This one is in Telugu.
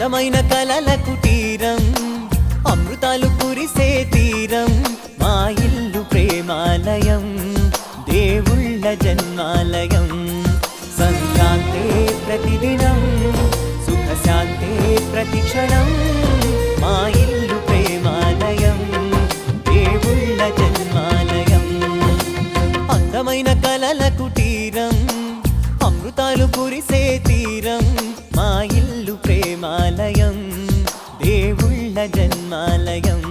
అందమైన కలల కుటీరం అమృతాలు కురిసే తీరం మా ఇల్లు ప్రేమాలయం దేవుళ్ళ జన్మాలయం సంక్రాంతే ప్రతిదినం సుఖశాంతే ప్రతిక్షణం మా ఇల్లు ప్రేమాలయం దేవుళ్ళ జన్మాలయం అందమైన కలల కుటీరం అమృతాలు కురిసే తీరం మా ఇల్లు ప్రేమాలయం దేవుళ్ళ జన్మాలయం